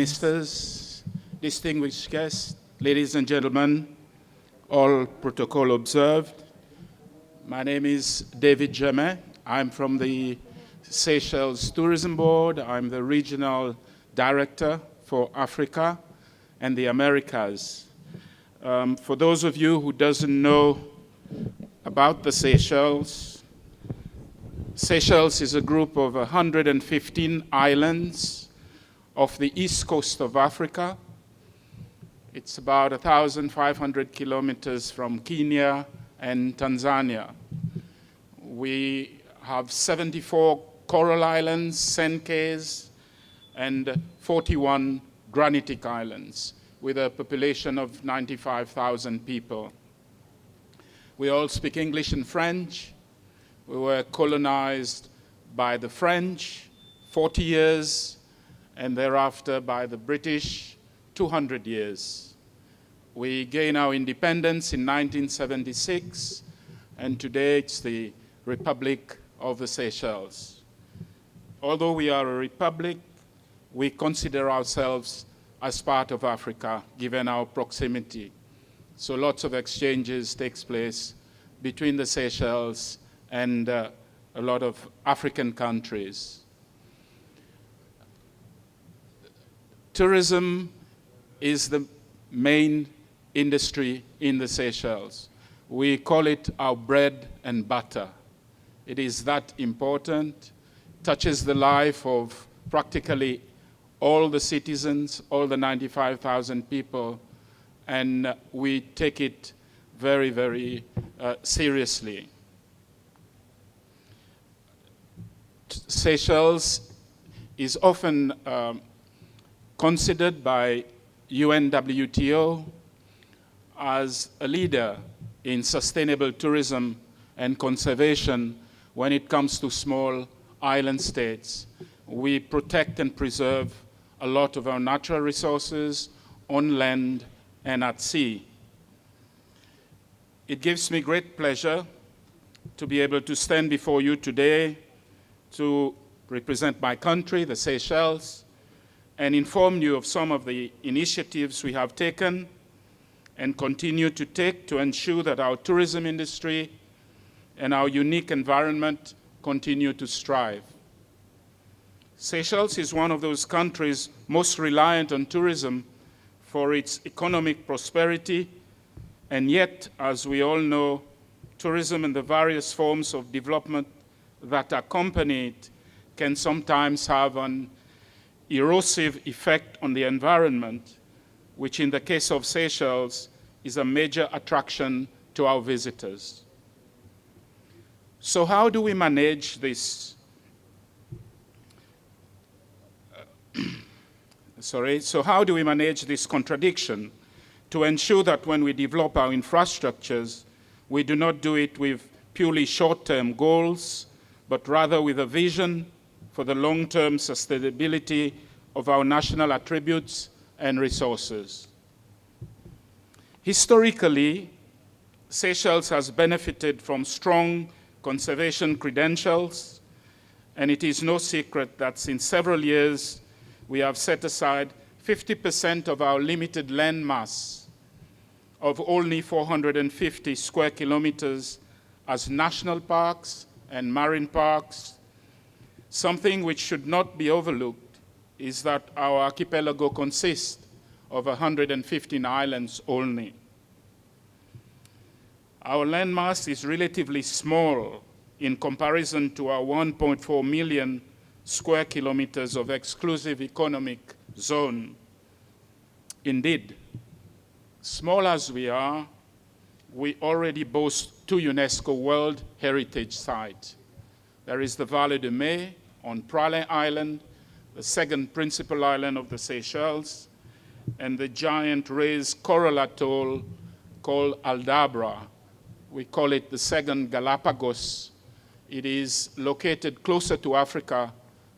ministers, distinguished guests, ladies and gentlemen, all protocol observed. My name is David Jamet. I'm from the Seychelles Tourism Board. I'm the Regional Director for Africa and the Americas. For those of you who doesn't know about the Seychelles, Seychelles is a group of 115 islands off the east coast of Africa. It's about 1,500 kilometers from Kenya and Tanzania. We have 74 coral islands, senkays, and 41 granitic islands, with a population of 95,000 people. We all speak English and French. We were colonized by the French 40 years, and thereafter by the British 200 years. We gained our independence in 1976, and today it's the Republic of the Seychelles. Although we are a republic, we consider ourselves as part of Africa, given our proximity. So lots of exchanges takes place between the Seychelles and a lot of African countries. Tourism is the main industry in the Seychelles. We call it our bread and butter. It is that important, touches the life of practically all the citizens, all the 95,000 people, and we take it very, very seriously. Seychelles is often considered by UNWTO as a leader in sustainable tourism and conservation when it comes to small island states. We protect and preserve a lot of our natural resources on land and at sea. It gives me great pleasure to be able to stand before you today to represent my country, the Seychelles, and inform you of some of the initiatives we have taken and continue to take to ensure that our tourism industry and our unique environment continue to strive. Seychelles is one of those countries most reliant on tourism for its economic prosperity, and yet, as we all know, tourism and the various forms of development that accompany it can sometimes have an erosive effect on the environment, which in the case of Seychelles is a major attraction to our visitors. So how do we manage this? So how do we manage this contradiction to ensure that when we develop our infrastructures, we do not do it with purely short-term goals, but rather with a vision for the long-term sustainability of our national attributes and resources? Historically, Seychelles has benefited from strong conservation credentials, and it is no secret that since several years, we have set aside 50% of our limited land mass of only 450 square kilometers as national parks and marine parks. Something which should not be overlooked is that our archipelago consists of 115 islands only. Our landmass is relatively small in comparison to our 1.4 million square kilometers of exclusive economic zone. Indeed, small as we are, we already boast 2 UNESCO World Heritage Sites. There is the Vallée de Mai on Praslin Island, the second principal island of the Seychelles, and the giant raised coral atoll called Aldabra. We call it the second Galapagos. It is located closer to Africa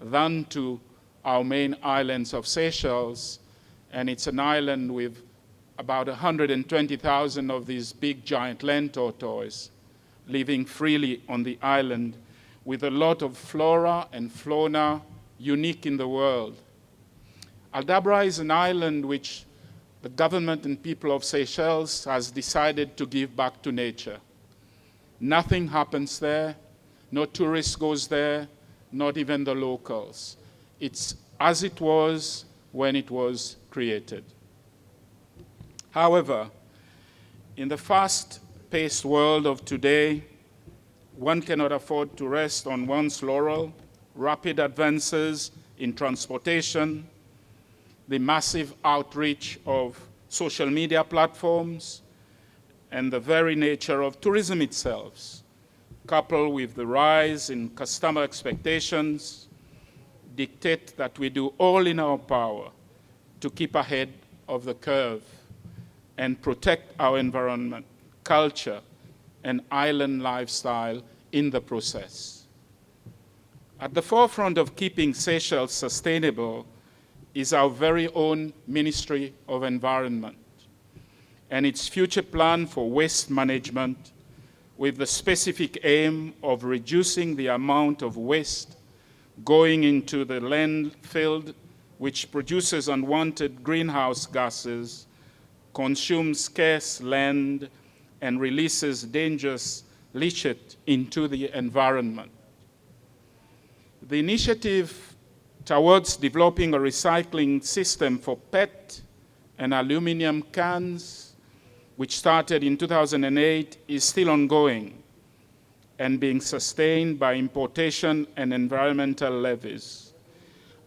than to our main islands of Seychelles, and it's an island with about 120,000 of these big giant land tortoises living freely on the island, with a lot of flora and fauna unique in the world. Aldabra is an island which the government and people of Seychelles has decided to give back to nature. Nothing happens there, no tourist goes there, not even the locals. It's as it was when it was created. However, in the fast-paced world of today, one cannot afford to rest on one's laurel. Rapid advances in transportation, the massive outreach of social media platforms, and the very nature of tourism itself, coupled with the rise in customer expectations, dictate that we do all in our power to keep ahead of the curve and protect our environment, culture, and island lifestyle in the process. At the forefront of keeping Seychelles sustainable is our very own Ministry of Environment and its future plan for waste management, with the specific aim of reducing the amount of waste going into the landfill, which produces unwanted greenhouse gases, consumes scarce land, and releases dangerous leachate into the environment. The initiative towards developing a recycling system for PET and aluminum cans, which started in 2008, is still ongoing and being sustained by importation and environmental levies.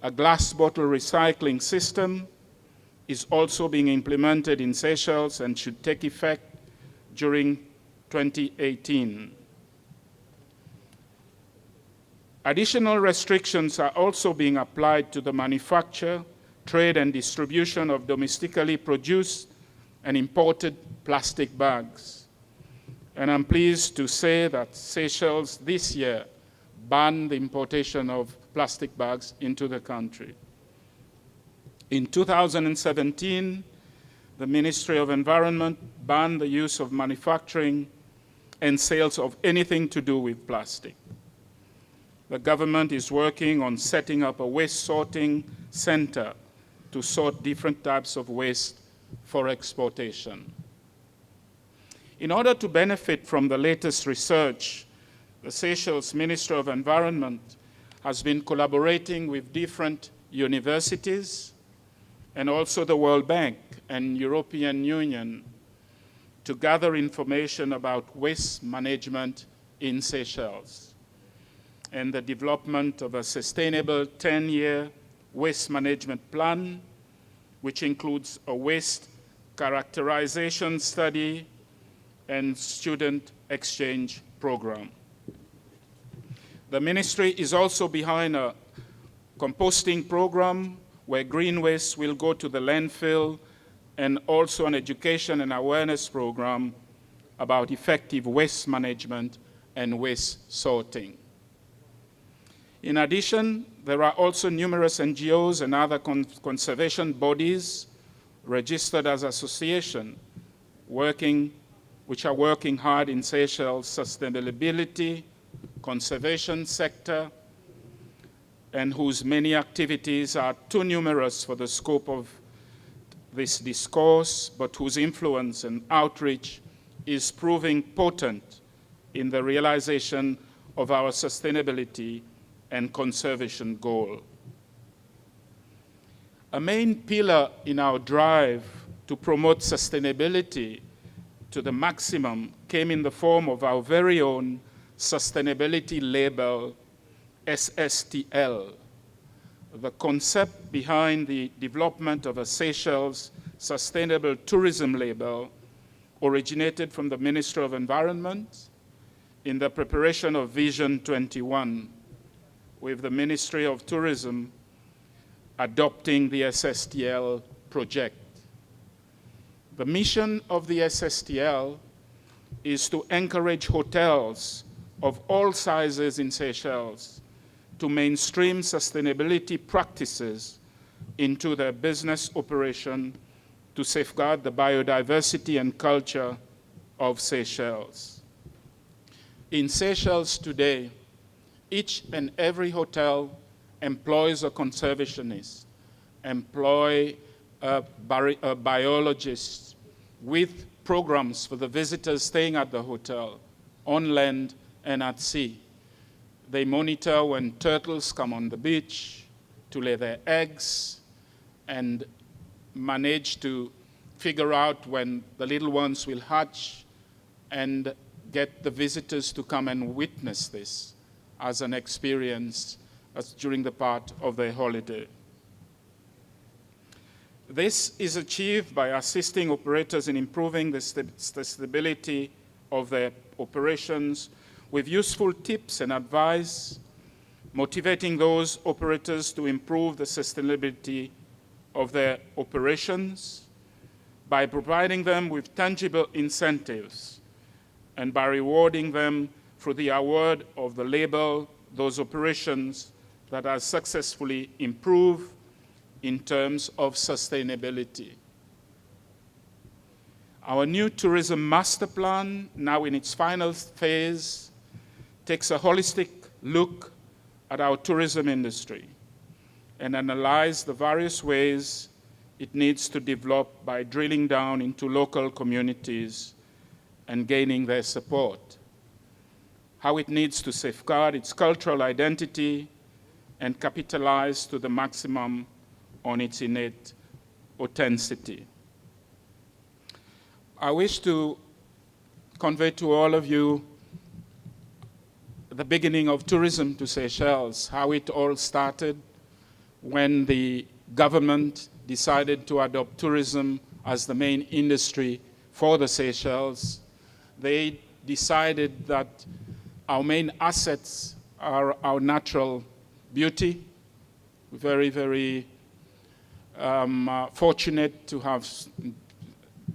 A glass bottle recycling system is also being implemented in Seychelles and should take effect during 2018. Additional restrictions are also being applied to the manufacture, trade, and distribution of domestically produced and imported plastic bags. And I'm pleased to say that Seychelles this year banned the importation of plastic bags into the country. In 2017, the Ministry of Environment banned the use of manufacturing and sales of anything to do with plastic. The government is working on setting up a waste sorting center to sort different types of waste for exportation. In order to benefit from the latest research, the Seychelles Ministry of Environment has been collaborating with different universities and also the World Bank and European Union to gather information about waste management in Seychelles and the development of a sustainable 10-year waste management plan, which includes a waste characterization study and student exchange program. The ministry is also behind a composting program where green waste will go to the landfill, and also an education and awareness program about effective waste management and waste sorting. In addition, there are also numerous NGOs and other conservation bodies registered as associations which are working hard in Seychelles' sustainability, conservation sector, and whose many activities are too numerous for the scope of this discourse, but whose influence and outreach is proving potent in the realization of our sustainability and conservation goal. A main pillar in our drive to promote sustainability to the maximum came in the form of our very own sustainability label, SSTL. The concept behind the development of a Seychelles Sustainable Tourism label originated from the Ministry of Environment in the preparation of Vision 21, with the Ministry of Tourism adopting the SSTL project. The mission of the SSTL is to encourage hotels of all sizes in Seychelles to mainstream sustainability practices into their business operation to safeguard the biodiversity and culture of Seychelles. In Seychelles today, each and every hotel employs a conservationist, employ a biologist with programs for the visitors staying at the hotel, on land and at sea. They monitor when turtles come on the beach to lay their eggs and manage to figure out when the little ones will hatch and get the visitors to come and witness this as an experience during the part of their holiday. This is achieved by assisting operators in improving the stability of their operations with useful tips and advice, motivating those operators to improve the sustainability of their operations, by providing them with tangible incentives, and by rewarding them through the award of the label those operations that are successfully improved in terms of sustainability. Our new tourism master plan, now in its final phase, takes a holistic look at our tourism industry and analyzes the various ways it needs to develop by drilling down into local communities and gaining their support, how it needs to safeguard its cultural identity and capitalize to the maximum on its innate authenticity. I wish to convey to all of you the beginning of tourism to Seychelles, how it all started when the government decided to adopt tourism as the main industry for the Seychelles. They decided that our main assets are our natural beauty. Very, very fortunate to have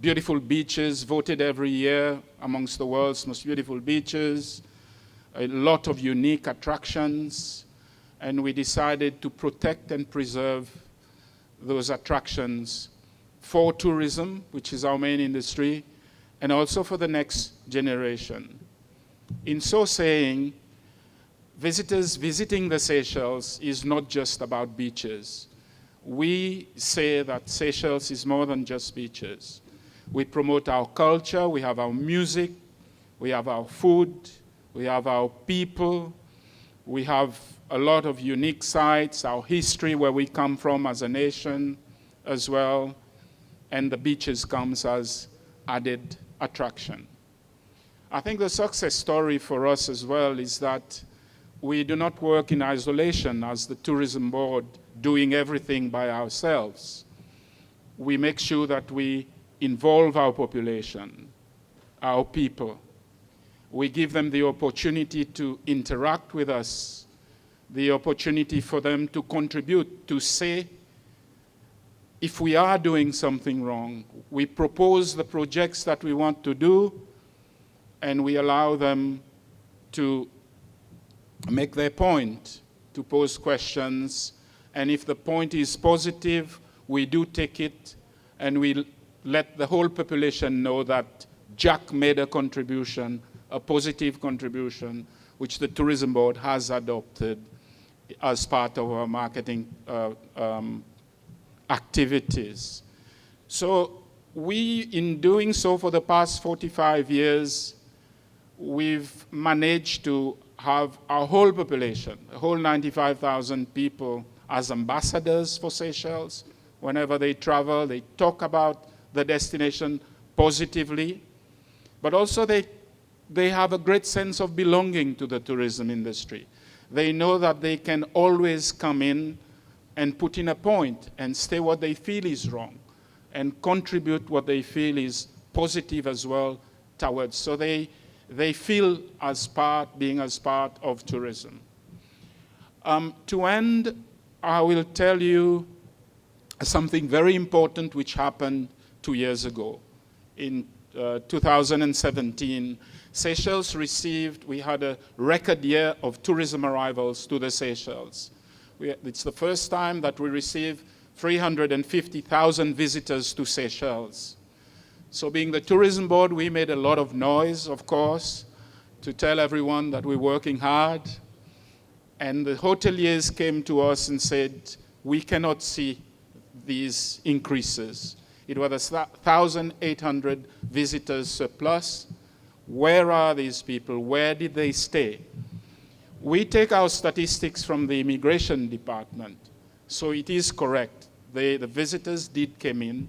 beautiful beaches, voted every year amongst the world's most beautiful beaches, a lot of unique attractions, and we decided to protect and preserve those attractions for tourism, which is our main industry, and also for the next generation. In so saying, visitors visiting the Seychelles is not just about beaches. We say that Seychelles is more than just beaches. We promote our culture, we have our music, we have our food, we have our people, we have a lot of unique sites, our history, where we come from as a nation as well, and the beaches comes as added attraction. I think the success story for us as well is that we do not work in isolation as the tourism board, doing everything by ourselves. We make sure that we involve our population, our people. We give them the opportunity to interact with us, the opportunity for them to contribute, to say if we are doing something wrong. We propose the projects that we want to do, and we allow them to make their point, to pose questions, and if the point is positive, we do take it, and we let the whole population know that Jack made a contribution, a positive contribution, which the Tourism Board has adopted as part of our marketing activities. So we, in doing so for the past 45 years, we've managed to have our whole population, the whole 95,000 people, as ambassadors for Seychelles. Whenever they travel, they talk about the destination positively, but also they have a great sense of belonging to the tourism industry. They know that they can always come in and put in a point and say what they feel is wrong and contribute what they feel is positive as well towards. So they feel being as part of tourism. To end, I will tell you something very important which happened 2 years ago. In 2017, Seychelles we had a record year of tourism arrivals to the Seychelles. It's the first time that we received 350,000 visitors to Seychelles. So being the tourism board, we made a lot of noise, of course, to tell everyone that we're working hard. And the hoteliers came to us and said, we cannot see these increases. It was 1,800 visitors surplus. Where are these people? Where did they stay? We take our statistics from the immigration department, so it is correct. The visitors did come in.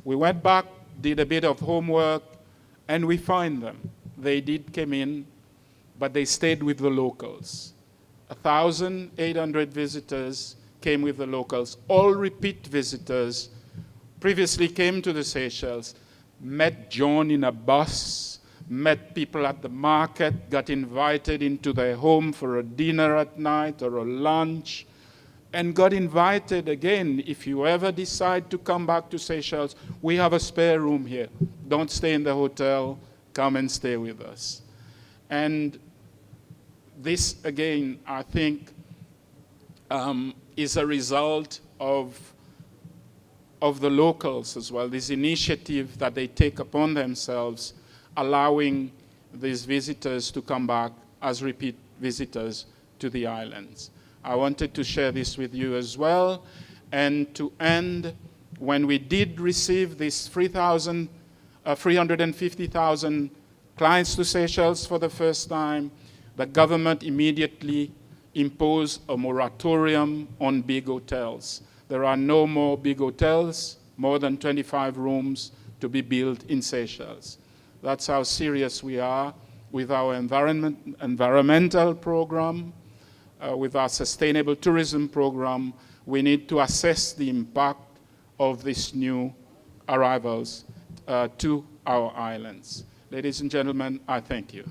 We went back, did a bit of homework, and we find them. They did come in, but they stayed with the locals. 1,800 visitors came with the locals, all repeat visitors, previously came to the Seychelles, met John in a bus, met people at the market, got invited into their home for a dinner at night or a lunch, and got invited again. If you ever decide to come back to Seychelles, we have a spare room here. Don't stay in the hotel, come and stay with us. And this, again, I think, is a result of the locals as well, this initiative that they take upon themselves, allowing these visitors to come back as repeat visitors to the islands. I wanted to share this with you as well. And to end, when we did receive this 350,000 clients to Seychelles for the first time, the government immediately imposed a moratorium on big hotels. There are no more big hotels, more than 25 rooms to be built in Seychelles. That's how serious we are with our environmental program, with our sustainable tourism program. We need to assess the impact of these new arrivals to our islands. Ladies and gentlemen, I thank you.